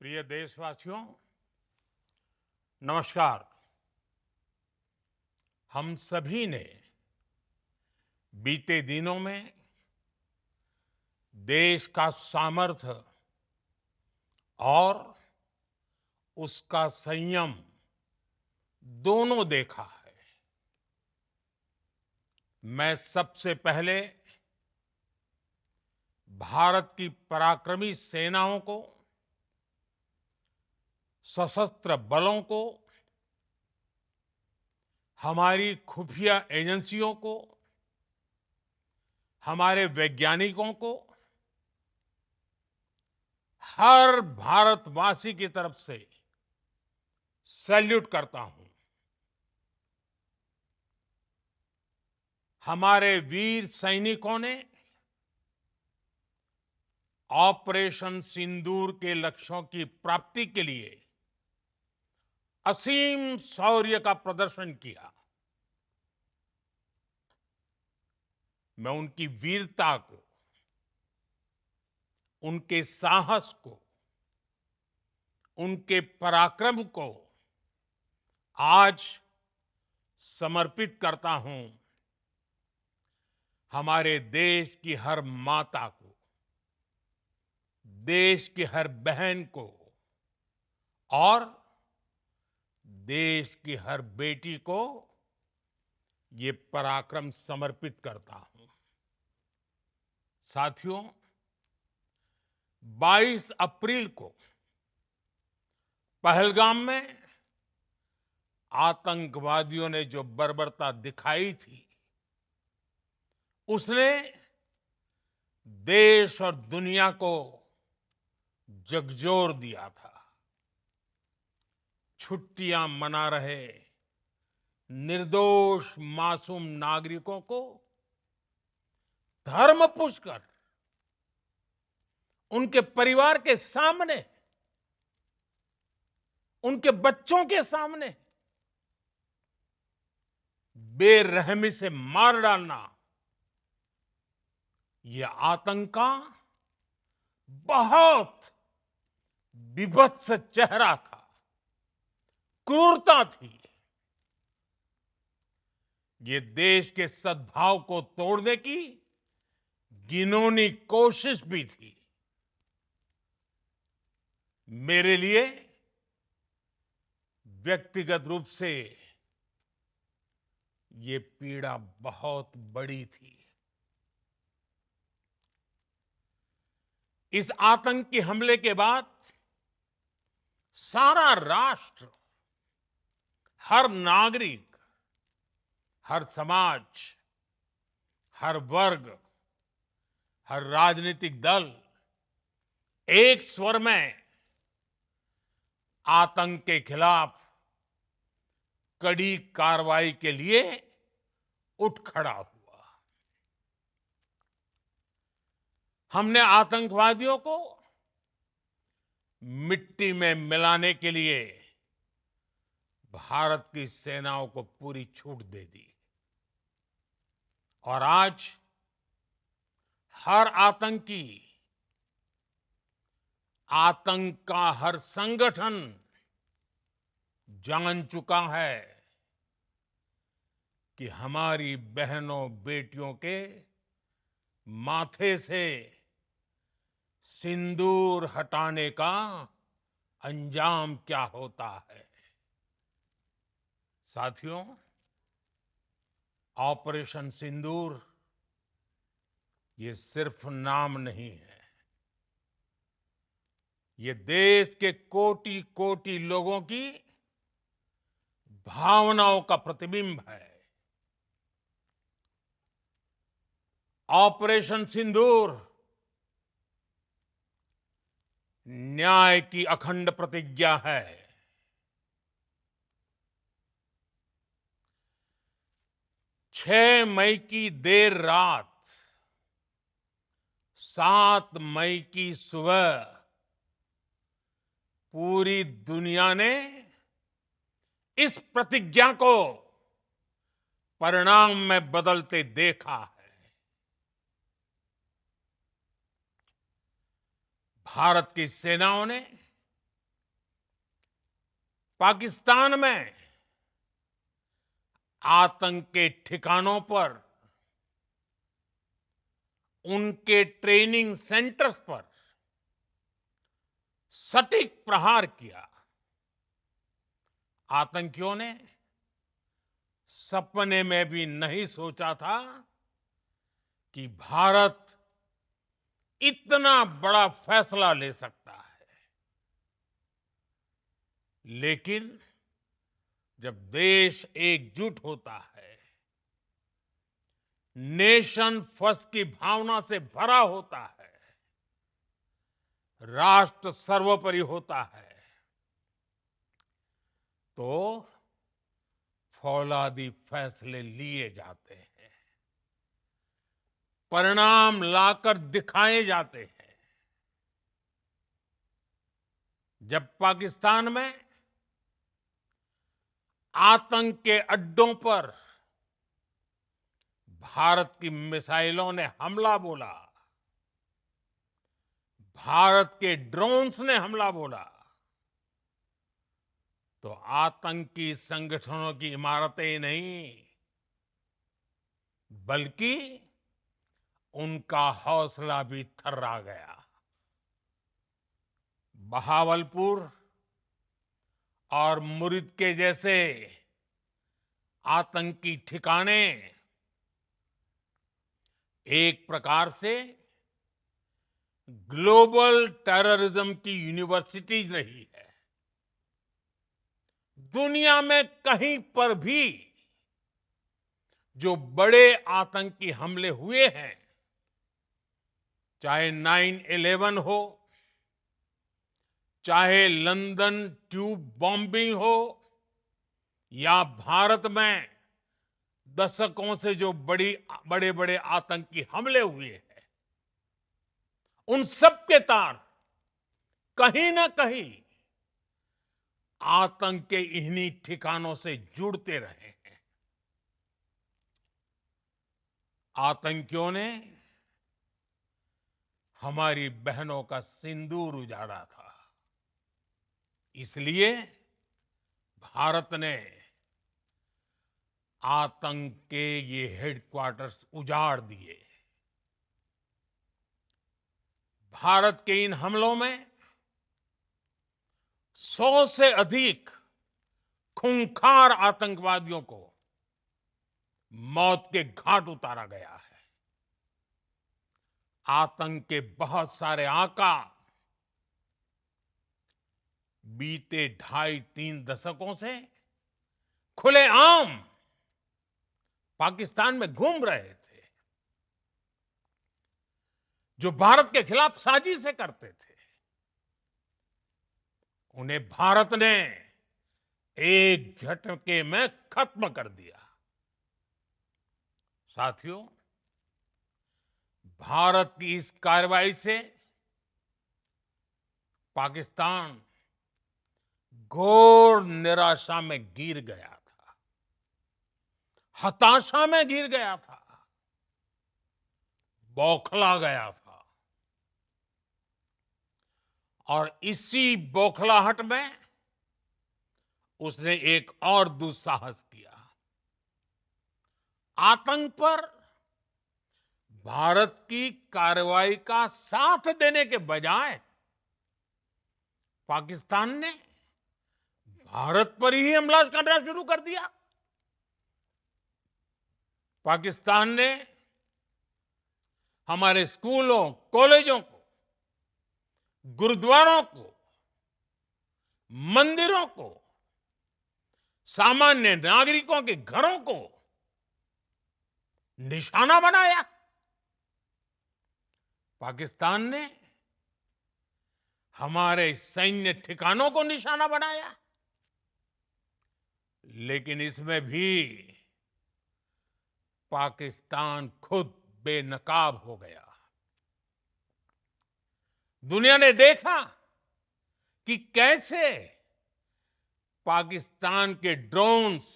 प्रिय देशवासियों, नमस्कार। हम सभी ने बीते दिनों में देश का सामर्थ्य और उसका संयम दोनों देखा है। मैं सबसे पहले भारत की पराक्रमी सेनाओं को, सशस्त्र बलों को, हमारी खुफिया एजेंसियों को, हमारे वैज्ञानिकों को, हर भारतवासी की तरफ से सैल्यूट करता हूं। हमारे वीर सैनिकों ने ऑपरेशन सिंदूर के लक्ष्यों की प्राप्ति के लिए असीम शौर्य का प्रदर्शन किया। मैं उनकी वीरता को, उनके साहस को, उनके पराक्रम को आज समर्पित करता हूं हमारे देश की हर माता को, देश की हर बहन को और देश की हर बेटी को ये पराक्रम समर्पित करता हूं। साथियों, 22 अप्रैल को पहलगाम में आतंकवादियों ने जो बर्बरता दिखाई थी, उसने देश और दुनिया को झकझोर दिया था। छुट्टियां मना रहे निर्दोष मासूम नागरिकों को धर्म पूछकर उनके परिवार के सामने, उनके बच्चों के सामने बेरहमी से मार डालना, यह आतंक का बहुत विभत्स चेहरा था, क्रूरता थी। ये देश के सद्भाव को तोड़ने की घिनौनी कोशिश भी थी। मेरे लिए व्यक्तिगत रूप से ये पीड़ा बहुत बड़ी थी। इस आतंकी हमले के बाद सारा राष्ट्र, हर नागरिक, हर समाज, हर वर्ग, हर राजनीतिक दल एक स्वर में आतंक के खिलाफ कड़ी कार्रवाई के लिए उठ खड़ा हुआ। हमने आतंकवादियों को मिट्टी में मिलाने के लिए भारत की सेनाओं को पूरी छूट दे दी और आज हर आतंकी, आतंक का हर संगठन जान चुका है कि हमारी बहनों बेटियों के माथे से सिंदूर हटाने का अंजाम क्या होता है। साथियों, ऑपरेशन सिंदूर ये सिर्फ नाम नहीं है, ये देश के कोटि कोटि लोगों की भावनाओं का प्रतिबिंब है। ऑपरेशन सिंदूर न्याय की अखंड प्रतिज्ञा है। 6 मई की देर रात, 7 मई की सुबह पूरी दुनिया ने इस प्रतिज्ञा को परिणाम में बदलते देखा है। भारत की सेनाओं ने पाकिस्तान में आतंक के ठिकानों पर, उनके ट्रेनिंग सेंटर्स पर सटीक प्रहार किया। आतंकियों ने सपने में भी नहीं सोचा था कि भारत इतना बड़ा फैसला ले सकता है। लेकिन जब देश एकजुट होता है, नेशन फर्स्ट की भावना से भरा होता है, राष्ट्र सर्वोपरि होता है, तो फौलादी फैसले लिए जाते हैं, परिणाम लाकर दिखाए जाते हैं। जब पाकिस्तान में आतंक के अड्डों पर भारत की मिसाइलों ने हमला बोला, भारत के ड्रोन्स ने हमला बोला, तो आतंकी संगठनों की इमारतें ही नहीं, बल्कि उनका हौसला भी थर्रा गया। बहावलपुर और मुरिद के जैसे आतंकी ठिकाने एक प्रकार से ग्लोबल टेररिज्म की यूनिवर्सिटीज रही है। दुनिया में कहीं पर भी जो बड़े आतंकी हमले हुए हैं, चाहे 9/11 हो, चाहे लंदन ट्यूब बॉम्बिंग हो, या भारत में दशकों से जो बड़े बड़े आतंकी हमले हुए हैं, उन सब के तार कहीं ना कहीं आतंक के इन्हीं ठिकानों से जुड़ते रहे हैं। आतंकियों ने हमारी बहनों का सिंदूर उजाड़ा था, इसलिए भारत ने आतंक के ये हेडक्वार्टर्स उजाड़ दिए। भारत के इन हमलों में 100 से अधिक खूंखार आतंकवादियों को मौत के घाट उतारा गया है। आतंक के बहुत सारे आका बीते 2.5-3 दशकों से खुलेआम पाकिस्तान में घूम रहे थे, जो भारत के खिलाफ साजिशें करते थे। उन्हें भारत ने एक झटके में खत्म कर दिया। साथियों, भारत की इस कार्रवाई से पाकिस्तान घोर निराशा में गिर गया था, हताशा में गिर गया था, बौखला गया था। और इसी बौखलाहट में उसने एक और दुस्साहस किया। आतंक पर भारत की कार्रवाई का साथ देने के बजाय पाकिस्तान ने भारत पर ही हमला करना शुरू कर दिया। पाकिस्तान ने हमारे स्कूलों, कॉलेजों को, गुरुद्वारों को, मंदिरों को, सामान्य नागरिकों के घरों को निशाना बनाया। पाकिस्तान ने हमारे सैन्य ठिकानों को निशाना बनाया। लेकिन इसमें भी पाकिस्तान खुद बेनकाब हो गया। दुनिया ने देखा कि कैसे पाकिस्तान के ड्रोन्स,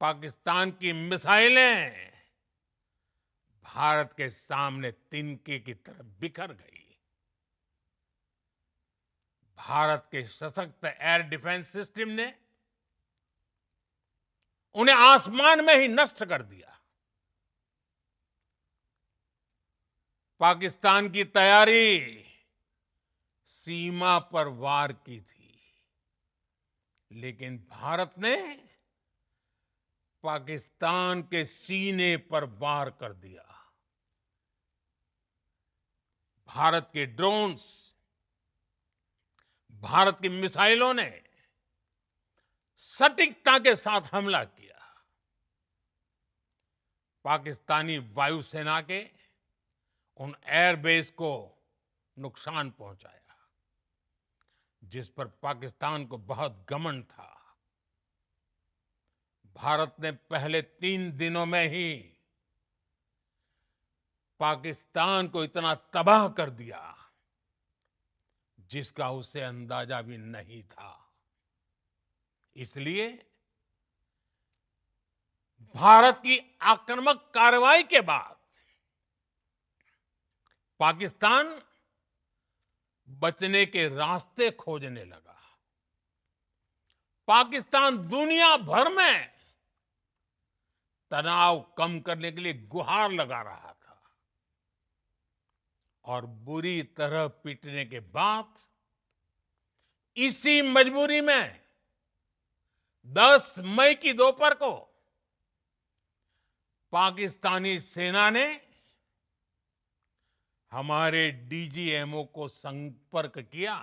पाकिस्तान की मिसाइलें भारत के सामने तिनके की तरह बिखर गई। भारत के सशक्त एयर डिफेंस सिस्टम ने उन्हें आसमान में ही नष्ट कर दिया। पाकिस्तान की तैयारी सीमा पर वार की थी, लेकिन भारत ने पाकिस्तान के सीने पर वार कर दिया। भारत के ड्रोन्स, भारत की मिसाइलों ने सटीकता के साथ हमला किया। पाकिस्तानी वायुसेना के उन एयरबेस को नुकसान पहुंचाया, जिस पर पाकिस्तान को बहुत घमंड था। भारत ने पहले 3 दिनों में ही पाकिस्तान को इतना तबाह कर दिया, जिसका उसे अंदाजा भी नहीं था। इसलिए भारत की आक्रामक कार्रवाई के बाद पाकिस्तान बचने के रास्ते खोजने लगा। पाकिस्तान दुनिया भर में तनाव कम करने के लिए गुहार लगा रहा था, और बुरी तरह पीटने के बाद इसी मजबूरी में 10 मई की दोपहर को पाकिस्तानी सेना ने हमारे डीजीएमओ को संपर्क किया।